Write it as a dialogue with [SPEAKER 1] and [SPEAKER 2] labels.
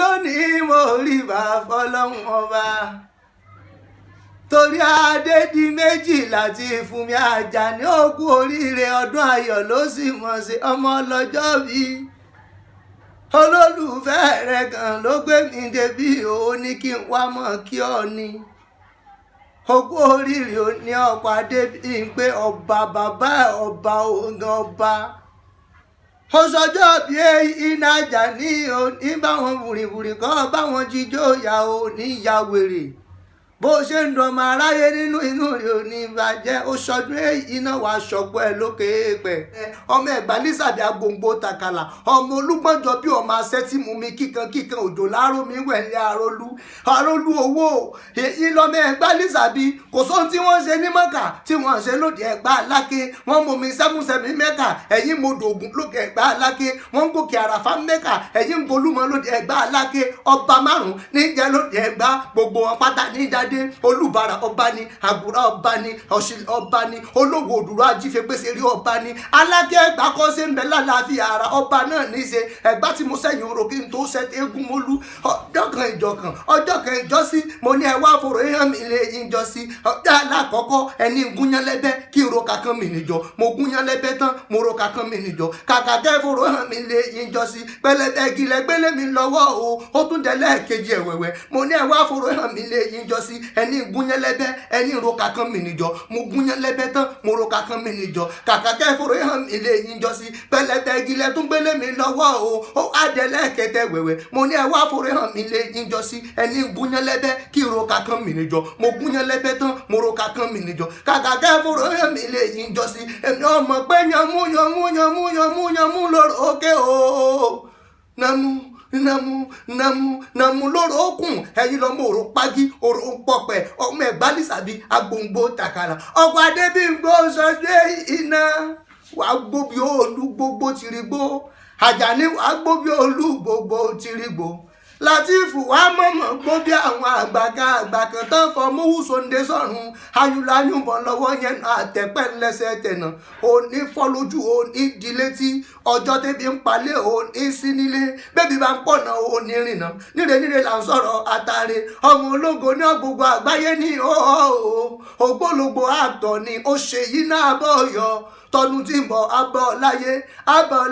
[SPEAKER 1] lónìí mo rí bá fọlọ́hún ọba torí Adedimeji Lateef mi Àjàní ó kú oríire ọdún ayọ̀ ló sì mọ̀ sí ọmọ ọlọ́jọ́ bí olólùfẹ́ rẹ̀ kan ló gbé mi débí ó ní kí n wá mọ̀ kí ọ ní ó kú oríire ó ní ọ̀pọ̀ Adébímpé ọba bàbá ọba ògàn ọba ó sọjọ́ bí iná Àjàní ò ní báwọn bùrìbùrì kan báwọn jíjó ìyá ò ní ìyá wèrè bó ṣe ń dọmọ aráyé nínú inú rẹ̀ ò ní ìbàjẹ́ ó sọdún iná wàá ṣọpọ̀ ẹ̀ lókè èèpẹ̀ ọmọ Ẹ̀gbá nísàbí agbòǹgbò tàkàlà ọmọ Olúgbọ́njọ bí ọmọ asẹ́tì mú mi kíkan òjò láàárọ̀ mi wẹ̀lẹ́ àrólú owó èyí lọ́mọ Ẹ̀gbá nísàbí kò sóhun tí wọ́n ṣe ní Mọ́kà tí wọ́n ṣe lóde Ẹ̀gbá Aláké wọ́n mú mi sẹ́mùsẹ́mì Mẹ́kà ẹ̀yìn mo dògùn lókè Ẹ̀gbá Aláké wọ́n gòkè àràfá Mẹ́kà ẹ̀yìn bolúmọ lóde Ẹ̀gbá Aláké ọba márùn-ún níjẹ́ lóde Ẹ̀gbá gbogbo wọn pátá ní dáadé Olúbàrà ọba ni Àgùrà ọba ni Ọ̀ṣìlẹ̀ ọba ni Olówó Òdùrọ̀ Ajífẹ́gbèsè rí ọba ni Aláké Ẹ̀gbá kọ́ sí ń bẹ lálàáfíà ara ọba náà ní í ṣe Ẹ̀gbá tí mo sẹ́yìn orò kí n tó ṣẹ́ eégún mólú ọjọ́ kan ìjọsí mo ní ẹ wá fòrò èèyàn mi lè yín jọsí ọjọ́ alákọ̀ọ́kọ́ ẹni gúnyán lẹ́bẹ́ kí n ro kankan mi níjọ mo gúnyán lẹ́bẹ́ tán mo ro kankan mi níjọ kàkà kẹ́ fòrò èèyàn mi lè yín jọsí pẹlẹbẹ gilẹ gbélé mi lọ́wọ́ o ó tún dẹ́lẹ́ kejì ẹ̀wẹ̀wẹ̀ mo ní ẹ wá fòrò èèyàn mi lè yín jọsí ẹni gúnyán lẹ́bẹ́ ẹni ro kankan mi níjọ mo gúnyán lẹ́bẹ́ tán mo ro kankan mi níjọ kàkà kẹ́ fòrò èèyàn mi lè yín jọsí pẹlẹbẹ gilẹ tún gbélé mi lọ́wọ́ o ó adẹ́lẹ́ kẹtẹ wẹ̀wẹ̀ mo ní ẹ wá fòrò èèyàn mi lè yín jọsí ẹni gúnyán lẹ́bẹ́ kí ro kankan mi níjọ mo gúnyán lẹ́bẹ́ tán mo ro kankan mi níjọ kàkà kẹ́ fòrò èèyàn mi lè yín jọsí èmi ọmọ pé yanmú lórí òkè o namu lóró okùn ẹyin lọmọ òrò pagi òrò pọpẹ ọmọ Ẹ̀gbá nísàbí agbòǹgbò tàkàlà ọkọ Adébímpé sọdẹ iná wàá gbóbi olú gbogbo tìrìgbó Àjàní wàá gbóbi olú gbogbo tìrìgbó Lateef wàá mọ̀mọ́ gbóbi àwọn àgbà kan tán fọmọ́wù sóńdé sọ̀rùn ayúláyúnbọn lọ́wọ́ yẹn àtẹ̀pẹ́ lẹ́sẹ̀ tẹ̀nà òní fọ́lójú òní di létí ọjọ́ tẹ́bi ń palẹ̀ òní sí nílé bẹ́bí bá ń pọ̀nà òní rìnà níre là ń sọ̀rọ̀ àtàrẹ ọmọ ológo ní gbogbo àgbáyé ní ògbólógbò àtọ̀ ni ó ṣe yí náà bọ̀ yọ tọdún tí ń bọ̀ abọ́ láyé abọ́ láyé.